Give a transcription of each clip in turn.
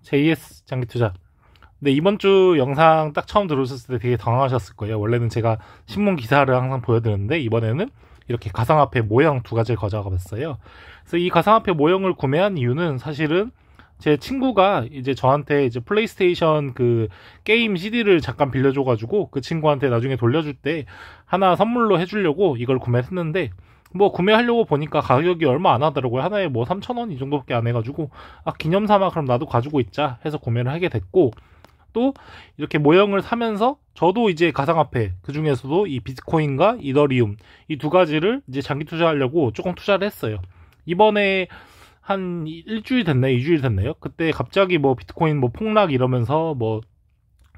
JS 장기 투자. 근데 이번 주 영상 딱 처음 들어오셨을 때 되게 당황하셨을 거예요. 원래는 제가 신문 기사를 항상 보여드렸는데 이번에는 이렇게 가상화폐 모형 두 가지를 가져가 봤어요. 그래서 이 가상화폐 모형을 구매한 이유는 사실은 제 친구가 이제 저한테 이제 플레이스테이션 그 게임 CD를 잠깐 빌려줘가지고 그 친구한테 나중에 돌려줄 때 하나 선물로 해주려고 이걸 구매를 했는데 뭐 구매하려고 보니까 가격이 얼마 안 하더라고요. 하나에 뭐 3,000원 이 정도밖에 안 해가지고 기념 삼아 그럼 나도 가지고 있자 해서 구매를 하게 됐고, 또 이렇게 모형을 사면서 저도 이제 가상화폐 그 중에서도 이 비트코인과 이더리움 이 두 가지를 이제 장기 투자하려고 조금 투자를 했어요. 이번에 한 일주일 됐나요? 2주일 됐나요? 그때 갑자기 뭐 비트코인 뭐 폭락 이러면서 뭐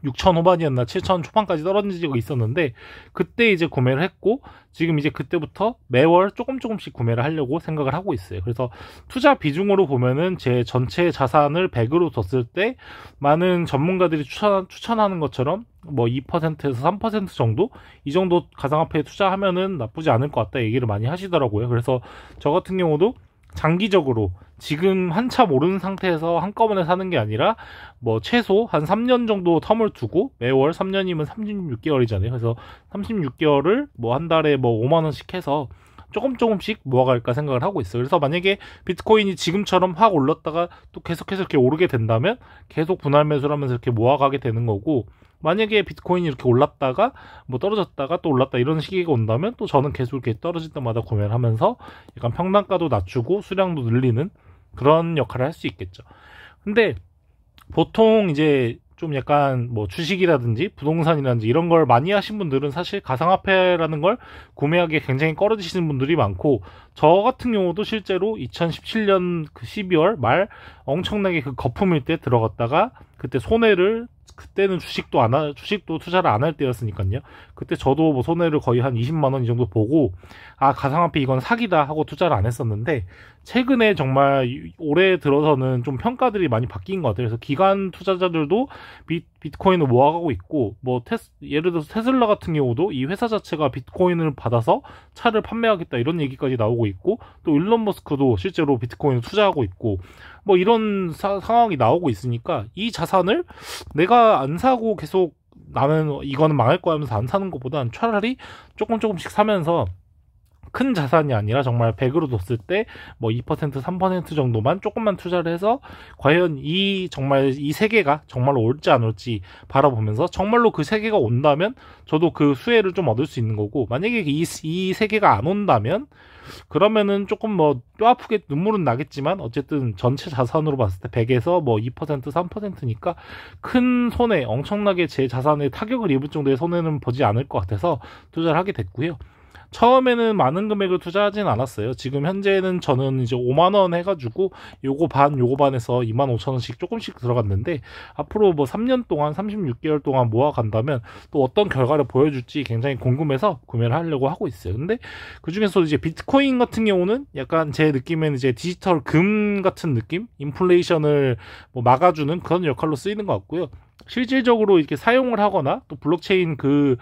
6천 후반이었나 7천 초반까지 떨어지고 있었는데 그때 이제 구매를 했고, 지금 이제 그때부터 매월 조금씩 구매를 하려고 생각을 하고 있어요. 그래서 투자 비중으로 보면은 제 전체 자산을 100으로 뒀을 때 많은 전문가들이 추천하는 것처럼 뭐 2%에서 3% 정도 이 정도 가상화폐에 투자하면은 나쁘지 않을 것 같다 얘기를 많이 하시더라고요. 그래서 저 같은 경우도 장기적으로 지금 한참 오른 상태에서 한꺼번에 사는 게 아니라 뭐 최소 한 3년 정도 텀을 두고 매월 3년이면 36개월이잖아요. 그래서 36개월을 뭐 한 달에 뭐 5만 원씩 해서 조금씩 모아갈까 생각을 하고 있어요. 그래서 만약에 비트코인이 지금처럼 확 올랐다가 또 계속해서 이렇게 오르게 된다면 계속 분할 매수를 하면서 이렇게 모아가게 되는 거고, 만약에 비트코인이 이렇게 올랐다가 뭐 떨어졌다가 또 올랐다 이런 시기가 온다면 또 저는 계속 이렇게 떨어질 때마다 구매를 하면서 약간 평단가도 낮추고 수량도 늘리는 그런 역할을 할 수 있겠죠. 근데 보통 이제 좀 약간 뭐 주식이라든지 부동산이라든지 이런 걸 많이 하신 분들은 사실 가상화폐라는 걸 구매하기에 굉장히 꺼려지시는 분들이 많고, 저 같은 경우도 실제로 2017년 그 12월 말 엄청나게 그 거품일 때 들어갔다가 그때 손해를, 그때는 주식도 투자를 안 할 때였으니까요. 그때 저도 뭐 손해를 거의 한 20만 원 이 정도 보고 가상화폐 이건 사기다 하고 투자를 안 했었는데, 최근에 정말 올해 들어서는 좀 평가들이 많이 바뀐 것 같아요. 그래서 기관 투자자들도 비트코인을 모아가고 있고, 뭐 예를 들어서 테슬라 같은 경우도 이 회사 자체가 비트코인을 받아서 차를 판매하겠다 이런 얘기까지 나오고 있고, 또 일론 머스크도 실제로 비트코인을 투자하고 있고, 뭐 이런 상황이 나오고 있으니까 이 자산을 내가 안 사고 계속 나는 이거는 망할 거야 하면서 안 사는 것보단 차라리 조금씩 사면서 큰 자산이 아니라 정말 100으로 뒀을 때 뭐 2% 3% 정도만 조금만 투자를 해서 과연 정말 이 세계가 정말로 올지 안 올지 바라보면서, 정말로 그 세계가 온다면 저도 그 수혜를 좀 얻을 수 있는 거고, 만약에 이 세계가 안 온다면 그러면은 조금 뭐 뼈 아프게 눈물은 나겠지만 어쨌든 전체 자산으로 봤을 때 100에서 뭐 2% 3%니까 큰 손해, 엄청나게 제 자산에 타격을 입을 정도의 손해는 보지 않을 것 같아서 투자를 하게 됐고요. 처음에는 많은 금액을 투자하진 않았어요. 지금 현재는 저는 이제 5만원 해가지고 요거 반에서 25,000원씩 조금씩 들어갔는데, 앞으로 뭐 3년 동안 36개월 동안 모아간다면 또 어떤 결과를 보여줄지 굉장히 궁금해서 구매를 하려고 하고 있어요. 근데 그 중에서 이제 비트코인 같은 경우는 약간 제 느낌에는 이제 디지털 금 같은 느낌? 인플레이션을 뭐 막아주는 그런 역할로 쓰이는 것 같고요. 실질적으로 이렇게 사용을 하거나 또 블록체인 그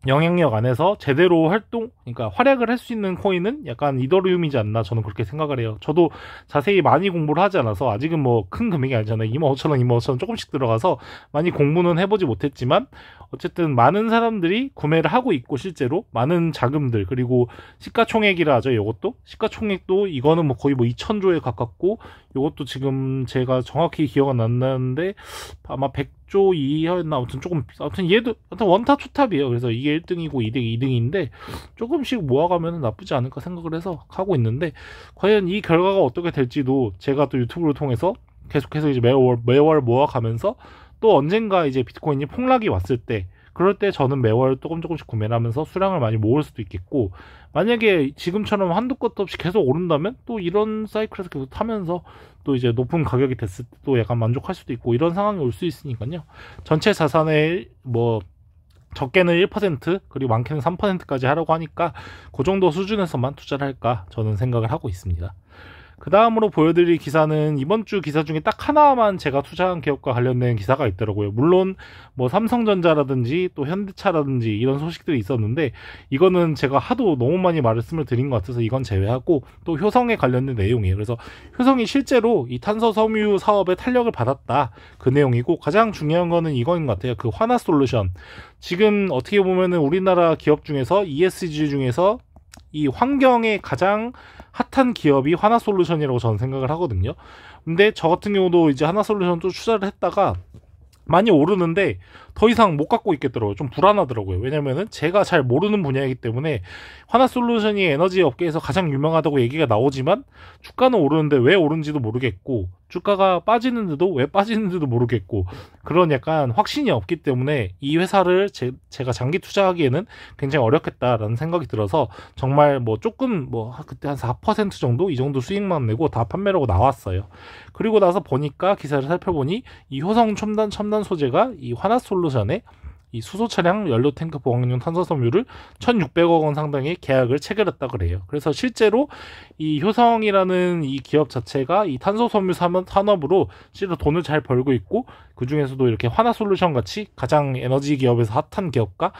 영향력 안에서 제대로 그러니까 활약을 할 수 있는 코인은 약간 이더리움이지 않나, 저는 그렇게 생각을 해요. 저도 자세히 많이 공부를 하지 않아서 아직은 뭐 큰 금액이 아니잖아요. 25,000원 조금씩 들어가서 많이 공부는 해보지 못했지만 어쨌든 많은 사람들이 구매를 하고 있고, 실제로 많은 자금들, 그리고 시가총액이라 하죠. 이것도 시가총액도 이거는 뭐 거의 뭐 2,000조에 가깝고, 이것도 지금 제가 정확히 기억은 안 나는데 아마 100조 이하였나, 아무튼 얘도 원탑 투탑이에요. 그래서 이게 1등이고 2등인데 조금씩 모아가면 나쁘지 않을까 생각을 해서 하고 있는데, 과연 이 결과가 어떻게 될지도 제가 또 유튜브를 통해서 계속해서 이제 매월 모아가면서, 또 언젠가 이제 비트코인이 폭락이 왔을 때, 그럴 때 저는 매월 조금씩 구매를 하면서 수량을 많이 모을 수도 있겠고, 만약에 지금처럼 한도 끝도 없이 계속 오른다면 또 이런 사이클에서 계속 타면서 또 이제 높은 가격이 됐을 때 또 약간 만족할 수도 있고, 이런 상황이 올 수 있으니까요. 전체 자산의 뭐 적게는 1% 그리고 많게는 3%까지 하려고 하니까 그 정도 수준에서만 투자를 할까 저는 생각을 하고 있습니다. 그 다음으로 보여드릴 기사는 이번 주 기사 중에 딱 하나만 제가 투자한 기업과 관련된 기사가 있더라고요. 물론 뭐 삼성전자라든지 또 현대차라든지 이런 소식들이 있었는데 이거는 제가 하도 너무 많이 말씀을 드린 것 같아서 이건 제외하고 또 효성에 관련된 내용이에요. 그래서 효성이 실제로 이 탄소 섬유 사업에 탄력을 받았다, 그 내용이고, 가장 중요한 거는 이거인 것 같아요. 그 화나솔루션, 지금 어떻게 보면은 우리나라 기업 중에서 ESG 중에서 이 환경에 가장 핫한 기업이 화나솔루션이라고 저는 생각을 하거든요. 근데 저 같은 경우도 이제 화나솔루션 또 투자를 했다가 많이 오르는데 더 이상 못 갖고 있겠더라고요. 좀 불안하더라고요. 왜냐면은 제가 잘 모르는 분야이기 때문에. 화나솔루션이 에너지 업계에서 가장 유명하다고 얘기가 나오지만 주가는 오르는데 왜 오른지도 모르겠고, 주가가 빠지는데도 왜 빠지는지도 모르겠고, 그런 약간 확신이 없기 때문에 이 회사를 제가 장기 투자하기에는 굉장히 어렵겠다라는 생각이 들어서 정말 뭐 조금 뭐 그때 한 4% 정도 이 정도 수익만 내고 다 판매하고 나왔어요. 그리고 나서 보니까 기사를 살펴보니 이 효성 첨단 소재가 이 화나솔루션에 이 수소 차량 연료 탱크 보강용 탄소 섬유를 1,600억 원 상당의 계약을 체결했다 그래요. 그래서 실제로 이 효성이라는 이 기업 자체가 이 탄소 섬유 산업으로 실제로 돈을 잘 벌고 있고, 그 중에서도 이렇게 화나솔루션 같이 가장 에너지 기업에서 핫한 기업과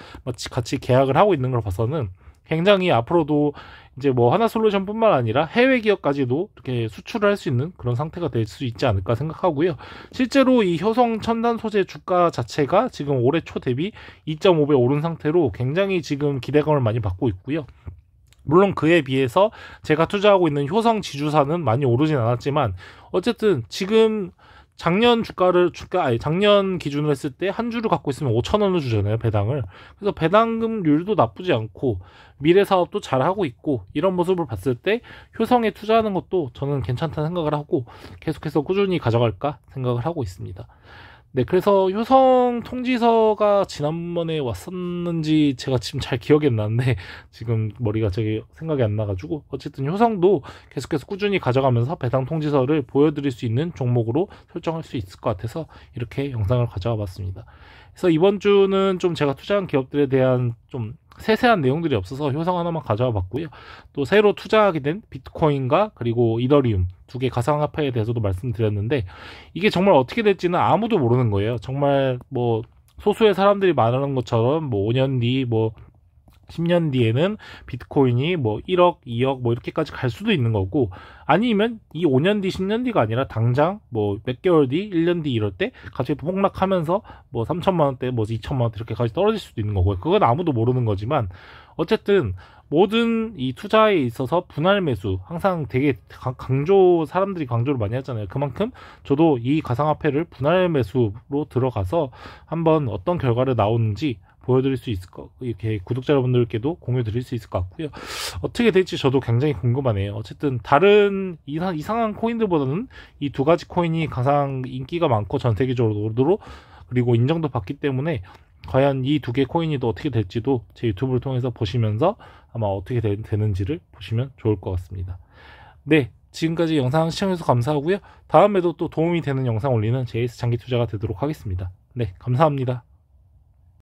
같이 계약을 하고 있는 걸 봐서는 굉장히 앞으로도 이제 뭐 화나솔루션뿐만 아니라 해외 기업까지도 이렇게 수출을 할 수 있는 그런 상태가 될 수 있지 않을까 생각하고요. 실제로 이 효성 첨단 소재 주가 자체가 지금 올해 초 대비 2.5배 오른 상태로 굉장히 지금 기대감을 많이 받고 있고요. 물론 그에 비해서 제가 투자하고 있는 효성 지주사는 많이 오르진 않았지만 어쨌든 지금 작년 작년 기준으로 했을 때 한 주를 갖고 있으면 5,000원을 주잖아요, 배당을. 그래서 배당금률도 나쁘지 않고 미래 사업도 잘 하고 있고, 이런 모습을 봤을 때 효성에 투자하는 것도 저는 괜찮다는 생각을 하고 계속해서 꾸준히 가져갈까 생각을 하고 있습니다. 네, 그래서 효성 통지서가 지난번에 왔었는지 제가 지금 잘 기억이 안 나는데 지금 머리가 저기 생각이 안 나가지고, 어쨌든 효성도 계속해서 꾸준히 가져가면서 배당 통지서를 보여드릴 수 있는 종목으로 설정할 수 있을 것 같아서 이렇게 영상을 가져와 봤습니다. 그래서 이번 주는 좀 제가 투자한 기업들에 대한 좀 세세한 내용들이 없어서 효성 하나만 가져와 봤고요. 또 새로 투자하게 된 비트코인과 그리고 이더리움 두 개 가상화폐에 대해서도 말씀드렸는데, 이게 정말 어떻게 될지는 아무도 모르는 거예요. 정말 뭐 소수의 사람들이 말하는 것처럼 뭐 5년 뒤, 뭐 10년 뒤에는 비트코인이 뭐 1억, 2억 뭐 이렇게까지 갈 수도 있는 거고, 아니면 이 5년 뒤, 10년 뒤가 아니라 당장 뭐 몇 개월 뒤, 1년 뒤 이럴 때 갑자기 폭락하면서 뭐 3천만 원대, 뭐 2천만 원대 이렇게까지 떨어질 수도 있는 거고요. 그건 아무도 모르는 거지만 어쨌든 모든 이 투자에 있어서 분할 매수 항상 되게 사람들이 강조를 많이 하잖아요. 그만큼 저도 이 가상화폐를 분할 매수로 들어가서 한번 어떤 결과를 나오는지 보여드릴 수 있을 것, 이렇게 구독자 여러분들께도 공유 드릴 수 있을 것 같고요. 어떻게 될지 저도 굉장히 궁금하네요. 어쨌든 다른 이상한 코인들보다는 이 두 가지 코인이 가장 인기가 많고 전 세계적으로 그리고 인정도 받기 때문에 과연 이 두 개 코인이 또 어떻게 될지도 제 유튜브를 통해서 보시면서 아마 어떻게 되는지를 보시면 좋을 것 같습니다. 네, 지금까지 영상 시청해주셔서 감사하고요. 다음에도 또 도움이 되는 영상 올리는 JS 장기 투자가 되도록 하겠습니다. 네, 감사합니다.